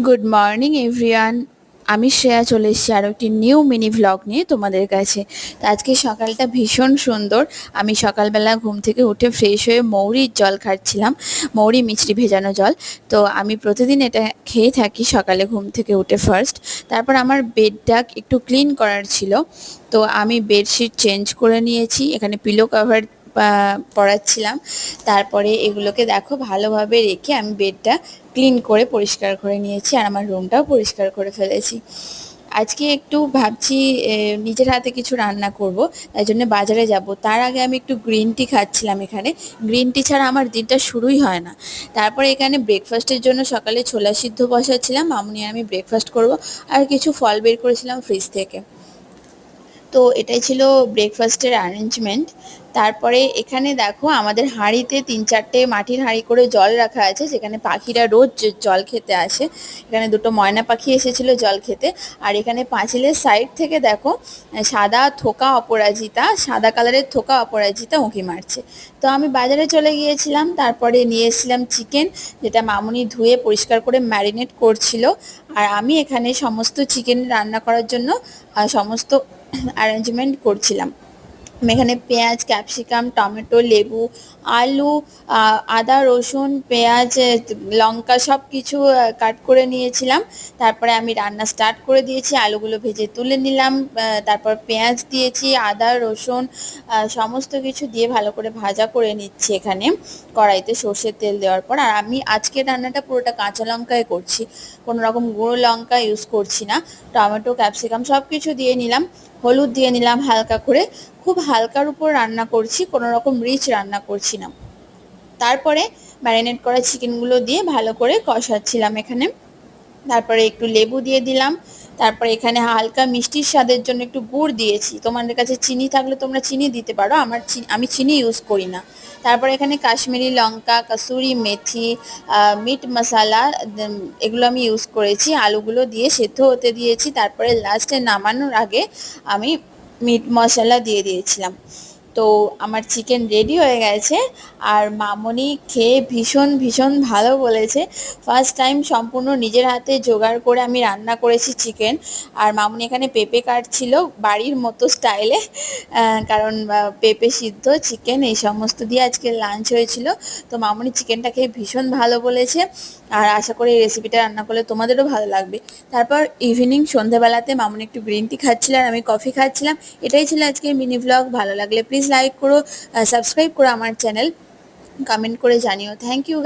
Good morning everyone. আমি শ্রেয়া চলে এসেছি আরও একটি নিউ মিনি ভ্লগ নিয়ে তোমাদের কাছে। তো আজকে সকালটা ভীষণ সুন্দর। আমি সকালবেলা ঘুম থেকে উঠে ফ্রেশ হয়ে মৌরির জল খাচ্ছিলাম, মৌরি মিষ্টি ভেজানো জল। তো আমি প্রতিদিন এটা খেয়ে থাকি সকালে ঘুম থেকে উঠে ফার্স্ট। তারপর আমার বেডটা একটু ক্লিন করার ছিল, তো আমি বেডশিট চেঞ্জ করে নিয়েছি, এখানে পিলো কভার পরাচ্ছিলাম। তারপরে এগুলোকে দেখো ভালোভাবে রেখে আমি বেডটা ক্লিন করে পরিষ্কার করে নিয়েছি, আর আমার রুমটাও পরিষ্কার করে ফেলেছি। আজকে একটু ভাবছি নিজের হাতে কিছু রান্না করব, তাই জন্য বাজারে যাব। তার আগে আমি একটু গ্রিন টি খাচ্ছিলাম এখানে। গ্রিন টি ছাড়া আমার দিনটা শুরুই হয় না। তারপরে এখানে ব্রেকফাস্টের জন্য সকালে ছোলা সিদ্ধ বসাচ্ছিলাম, মামুনি আর আমি ব্রেকফাস্ট করব। আর কিছু ফল বের করেছিলাম ফ্রিজ থেকে। তো এটাই ছিল ব্রেকফাস্টের অ্যারেঞ্জমেন্ট। তারপরে এখানে দেখো আমাদের হাঁড়িতে ৩-৪টে মাটির হাঁড়ি করে জল রাখা আছে, যেখানে পাখিরা রোজ জল খেতে আসে। এখানে দুটো ময়না পাখি এসেছিলো জল খেতে। আর এখানে পাঁচিলের সাইড থেকে দেখো সাদা থোকা অপরাজিতা, সাদা কালারের থোকা অপরাজিতা উঁকি মারছে। তো আমি বাজারে চলে গিয়েছিলাম, তারপরে নিয়ে এসেছিলাম চিকেন, যেটা মামুনি ধুয়ে পরিষ্কার করে ম্যারিনেট করছিল। আর আমি এখানে সমস্ত চিকেন রান্না করার জন্য সমস্ত অ্যারেঞ্জমেন্ট করছিলাম। আমি এখানে পেঁয়াজ, ক্যাপসিকাম, টমেটো, লেবু, আলু, আদা, রসুন, পেঁয়াজ, লঙ্কা সব কিছু কাট করে নিয়েছিলাম। তারপরে আমি রান্না স্টার্ট করে দিয়েছি, আলুগুলো ভেজে তুলে নিলাম। তারপর পেঁয়াজ দিয়েছি, আদা, রসুন সমস্ত কিছু দিয়ে ভালো করে ভাজা করে নিচ্ছি এখানে কড়াইতে সর্ষের তেল দেওয়ার পর। আর আমি আজকের রান্নাটা পুরোটা কাঁচা লঙ্কায় করছি, কোনো রকম গুঁড়ো লঙ্কা ইউজ করছি না। টমেটো, ক্যাপসিকাম সব কিছু দিয়ে নিলাম, হলুদ দিয়ে নিলাম হালকা করে। খুব হালকার উপর রান্না করছি, কোনো রকম রিচ রান্না করছি না। তারপরে ম্যারিনেট করা চিকেনগুলো দিয়ে ভালো করে কষাচ্ছিলাম এখানে। তারপরে একটু লেবু দিয়ে দিলাম। তারপরে এখানে হালকা মিষ্টির স্বাদের জন্য একটু গুড় দিয়েছি, তোমাদের কাছে চিনি থাকলে তোমরা চিনি দিতে পারো, আমি চিনি ইউজ করি না। তারপরে এখানে কাশ্মীরি লঙ্কা, কাসুরি মেথি, মিট মশলা, এগুলো আমি ইউজ করেছি। আলুগুলো দিয়ে সেদ্ধ হতে দিয়েছি। তারপরে লাস্টে নামানোর আগে আমি মিট মশলা দিয়ে দিয়েছিলাম। তো আমার চিকেন রেডি হয়ে গেছে। আর মামনি খেয়ে ভীষণ ভীষণ ভালো বলেছে। ফার্স্ট টাইম সম্পূর্ণ নিজের হাতে জোগাড় করে আমি রান্না করেছি চিকেন। আর মামনি এখানে পেঁপে কাটছিল বাড়ির মতো স্টাইলে, কারণ পেঁপে সিদ্ধ, চিকেন এই সমস্ত দিয়ে আজকে লাঞ্চ হয়েছিল। তো মামনি চিকেনটা খেয়ে ভীষণ ভালো বলেছে, আর আশা করি এই রেসিপিটা রান্না করলে তোমাদেরও ভালো লাগবে। তারপর ইভিনিং সন্ধ্যাবেলাতে মামনি একটু গ্রিন টি খাচ্ছিল আর আমি কফি খাচ্ছিলাম। এটাই ছিল আজকের মিনি ভ্লগ। ভালো লাগলে প্লিজ লাইক করো, সাবস্ক্রাইব করো আমার চ্যানেল, কমেন্ট করে জানিও। Thank you guys.